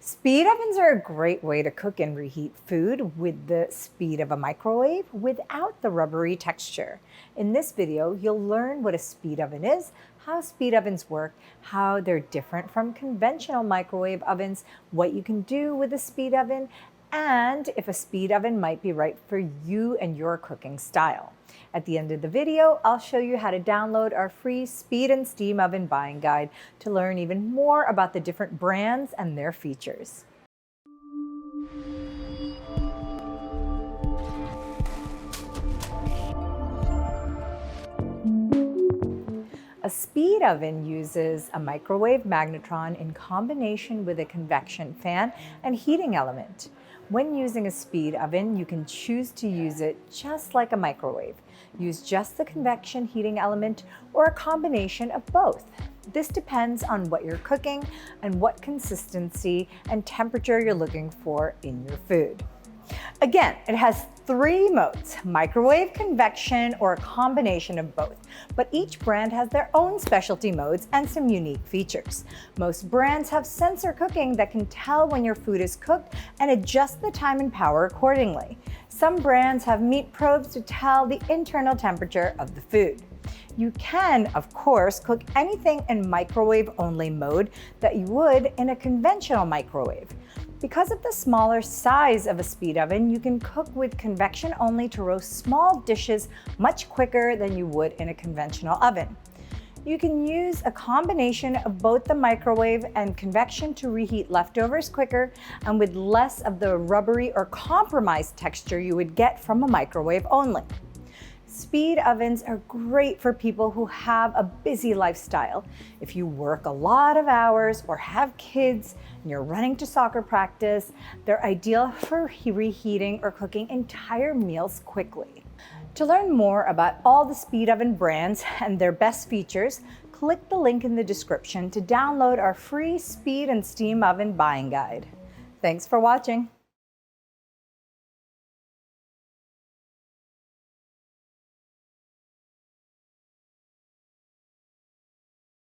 Speed ovens are a great way to cook and reheat food with the speed of a microwave without the rubbery texture. In this video, you'll learn what a speed oven is, how speed ovens work, how they're different from conventional microwave ovens, what you can do with a speed oven, and if a speed oven might be right for you and your cooking style. At the end of the video, I'll show you how to download our free speed and steam oven buying guide to learn even more about the different brands and their features. A speed oven uses a microwave magnetron in combination with a convection fan and heating element. When using a speed oven, you can choose to use it just like a microwave. Use just the convection heating element or a combination of both. This depends on what you're cooking and what consistency and temperature you're looking for in your food. Again, it has 3 modes: microwave, convection, or a combination of both. But each brand has their own specialty modes and some unique features. Most brands have sensor cooking that can tell when your food is cooked and adjust the time and power accordingly. Some brands have meat probes to tell the internal temperature of the food. You can, of course, cook anything in microwave-only mode that you would in a conventional microwave. Because of the smaller size of a speed oven, you can cook with convection only to roast small dishes much quicker than you would in a conventional oven. You can use a combination of both the microwave and convection to reheat leftovers quicker and with less of the rubbery or compromised texture you would get from a microwave only. Speed ovens are great for people who have a busy lifestyle. If you work a lot of hours or have kids and you're running to soccer practice, they're ideal for reheating or cooking entire meals quickly. To learn more about all the speed oven brands and their best features, click the link in the description to download our free speed and steam oven buying guide. Thanks for watching.